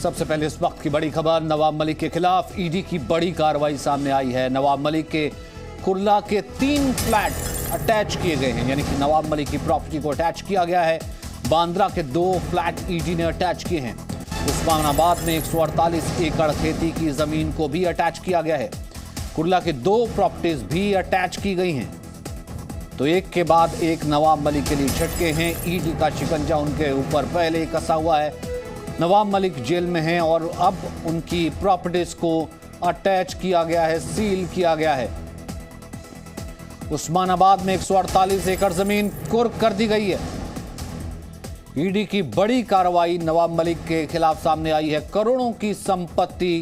सबसे पहले इस वक्त की बड़ी खबर, नवाब मलिक के खिलाफ ईडी की बड़ी कार्रवाई सामने आई है। नवाब मलिक के कुर्ला के 3 फ्लैट अटैच किए गए हैं, यानी कि नवाब मलिक की प्रॉपर्टी को अटैच किया गया है। बांद्रा के 2 फ्लैट ईडी ने अटैच किए हैं। उस्मानाबाद में 148 एकड़ खेती की जमीन को भी अटैच किया गया है। कुर्ला के 2 प्रॉपर्टीज भी अटैच की गई हैं। तो एक के बाद एक नवाब मलिक के लिए झटके हैं। ईडी का शिकंजा उनके ऊपर पहले ही कसा हुआ है। नवाब मलिक जेल में हैं और अब उनकी प्रॉपर्टीज को अटैच किया गया है, सील किया गया है। उस्मानाबाद में 148 एकड़ जमीन कुर्क कर दी गई है। ईडी की बड़ी कार्रवाई नवाब मलिक के खिलाफ सामने आई है। करोड़ों की संपत्ति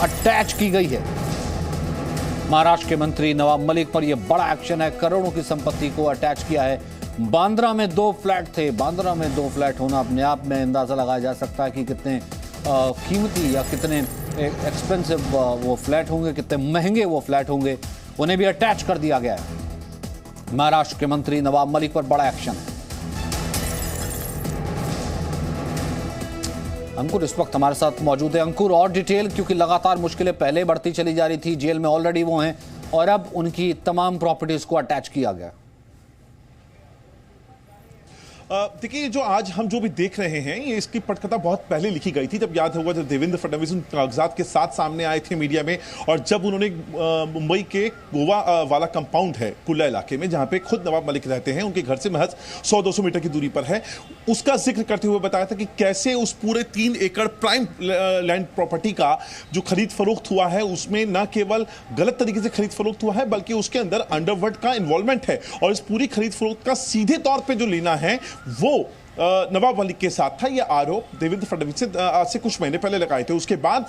अटैच की गई है। महाराष्ट्र के मंत्री नवाब मलिक पर यह बड़ा एक्शन है। करोड़ों की संपत्ति को अटैच किया है। बांद्रा में 2 फ्लैट थे। बांद्रा में 2 फ्लैट होना अपने आप में अंदाजा लगाया जा सकता है कि कितने कीमती या कितने एक्सपेंसिव वो फ्लैट होंगे, कितने महंगे वो फ्लैट होंगे। उन्हें भी अटैच कर दिया गया है। महाराष्ट्र के मंत्री नवाब मलिक पर बड़ा एक्शन है। अंकुर इस वक्त हमारे साथ मौजूद है। अंकुर, और डिटेल, क्योंकि लगातार मुश्किलें पहले बढ़ती चली जा रही थी। जेल में ऑलरेडी वो हैं और अब उनकी तमाम प्रॉपर्टीज को अटैच किया गया। देखिए, जो आज हम जो भी देख रहे हैं, ये इसकी पटकथा बहुत पहले लिखी गई थी। जब याद होगा, जब देवेंद्र फडणवीस उन कागजात के साथ सामने आए थे मीडिया में, और जब उन्होंने मुंबई के गोवा वाला कंपाउंड है कुल्ला इलाके में, जहां पे खुद नवाब मलिक रहते हैं, उनके घर से महज 100-200 मीटर की दूरी पर है, उसका जिक्र करते हुए बताया था कि कैसे उस पूरे 3 एकड़ प्राइम लैंड प्रॉपर्टी का जो खरीद फरोख्त हुआ है, उसमें न केवल गलत तरीके से खरीद फरोख्त हुआ है, बल्कि उसके अंदर अंडरवर्ल्ड का इन्वॉल्वमेंट है। और इस पूरी खरीद फरोख्त का सीधे तौर पर जो लेना है वो नवाब मलिक के साथ था। यह आरोप देवेंद्र फडणवीस से आज से कुछ महीने पहले लगाए थे। उसके बाद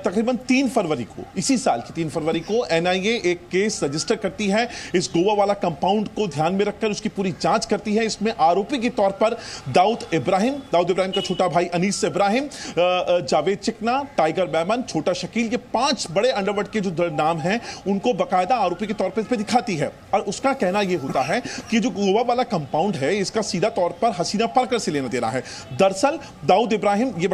तकरीबन 3 फरवरी को, इसी साल की 3 फरवरी को एनआईए एक केस रजिस्टर करती है। इस गोवा वाला कंपाउंड को ध्यान में रखकर उसकी पूरी जांच करती है। इसमें आरोपी के तौर पर दाऊद इब्राहिम का छोटा भाई अनीस इब्राहिम, जावेद चिकना, टाइगर बैमन, छोटा शकील, ये 5 बड़े अंडरवर्ल्ड के जो नाम हैं, उनको बाकायदा आरोपी के तौर पर दिखाती है। और उसका कहना यह होता है कि जो गोवा वाला कंपाउंड है, इसका सीधा तौर पर हसीना पार्कर से लेना देना है। दरअसल दाऊद इब्राहिम, ये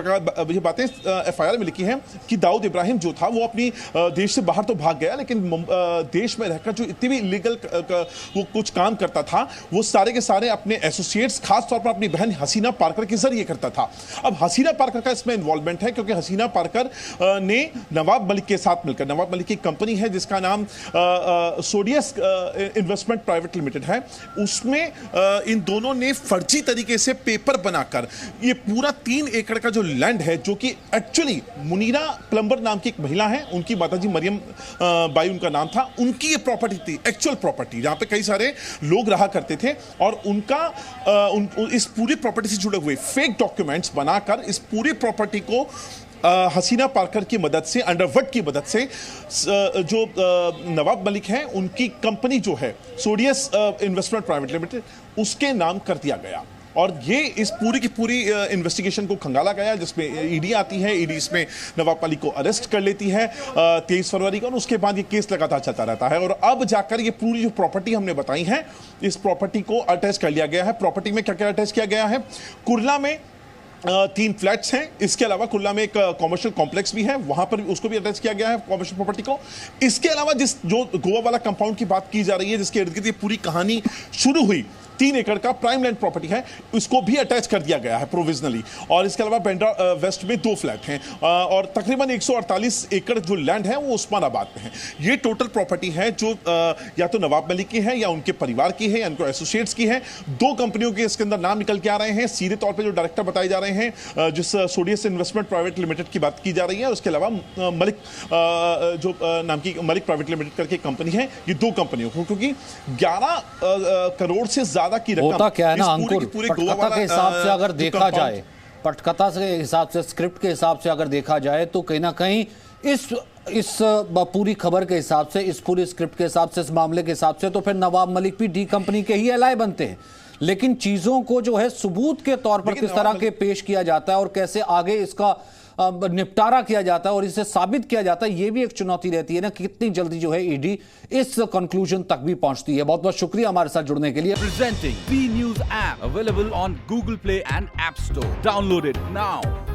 बातें एफआईआर में लिखी हैं कि दाऊद इब्राहिम जो था वो अपनी देश से बाहर तो भाग गया, लेकिन देश में रहकर जो इतनी भी इलीगल वो कुछ काम करता था, वो सारे के सारे अपने एसोसिएट्स, खास तौर पर अपनी बहन हसीना पार्कर के जरिए करता था। अब हसीना पार्कर का इसमें इन्वॉल्वमेंट है, क्योंकि हसीना पार्कर ने नवाब मलिक के साथ मिलकर, नवाब मलिक की कंपनी है जिसका नाम सोडियस इन्वेस्टमेंट प्राइवेट लिमिटेड है, उसमें इन दोनों ने फर्जी तरीके से पेपर बनाकर ये पूरा 3 एकड़ का जो लैंड है, जो कि एक्चुअली मुनीरा प्लम्बर नाम की एक महिला है, उनकी माताजी मरियम बाई उनका नाम था, उनकी ये प्रॉपर्टी थी, एक्चुअल प्रॉपर्टी, जहां पे कई सारे लोग रहा करते थे। और उनका इस पूरी प्रॉपर्टी से जुड़े हुए फेक डॉक्यूमेंट्स बनाकर इस पूरी प्रॉपर्टी को हसीना पार्कर की मदद से, अंडरवर्ल्ड की मदद से, जो नवाब मलिक हैं उनकी कंपनी जो है सोडियस इन्वेस्टमेंट प्राइवेट लिमिटेड, उसके नाम कर दिया गया। और ये इस पूरी की पूरी इन्वेस्टिगेशन को खंगाला गया, जिसमें ईडी आती है। ईडी इसमें नवाब मलिक को अरेस्ट कर लेती है 23 फरवरी को, और उसके बाद ये केस लगातार चलता रहता है। और अब जाकर ये पूरी जो प्रॉपर्टी हमने बताई है, इस प्रॉपर्टी को अटैच कर लिया गया है। प्रॉपर्टी में क्या क्या अटैच किया गया है? कुर्ला में 3 फ्लैट्स हैं। इसके अलावा कुर्ला में एक कॉमर्शियल कॉम्प्लेक्स भी है, वहां पर उसको भी अटैच किया गया है, कॉमर्शियल प्रॉपर्टी को। इसके अलावा जो गोवा वाला कंपाउंड की बात की जा रही है, जिसके इर्द गिर्द ये पूरी कहानी शुरू हुई, 3 एकड़ का प्राइम लैंड प्रॉपर्टी है, उसको भी अटैच कर दिया गया है प्रोविजनली। और इसके अलावा बांद्रा वेस्ट में 2 फ्लैट हैं, और तकरीबन 148 एकड़ जो लैंड है वो उस्मानाबाद में है। ये टोटल प्रॉपर्टी है जो या तो नवाब मलिक की है, या उनके परिवार की है, या उनको एसोसिएट्स की है। 2 कंपनियों के इसके अंदर नाम निकल के आ रहे हैं। सीधे तौर पर जो डायरेक्टर बताए जा रहे हैं, जिस सोडियस इन्वेस्टमेंट प्राइवेट लिमिटेड की बात की जा रही है, उसके अलावा मलिक जो नाम की मलिक प्राइवेट लिमिटेड करके कंपनी है। ये 2 कंपनियों को, क्योंकि 11 करोड़ से की रकम, होता क्या है ना अंकुर, पटकथा के हिसाब से अगर देखा जाए, पटकथा के हिसाब से, स्क्रिप्ट के हिसाब से अगर देखा जाए, तो कहीं ना कहीं इस पूरी खबर के हिसाब से, इस पूरी स्क्रिप्ट के हिसाब से, इस मामले के हिसाब से, तो फिर नवाब मलिक भी डी कंपनी के ही एलआई बनते हैं। लेकिन चीजों को जो है सबूत के तौर पर किस तरह के पेश किया जाता है और कैसे आगे इसका निपटारा किया जाता है और इसे साबित किया जाता है, ये भी एक चुनौती रहती है ना कि कितनी जल्दी जो है ईडी इस कंक्लूजन तक भी पहुंचती है। बहुत बहुत शुक्रिया हमारे साथ जुड़ने के लिए। Presenting B News app available on Google Play and App Store. Download it now.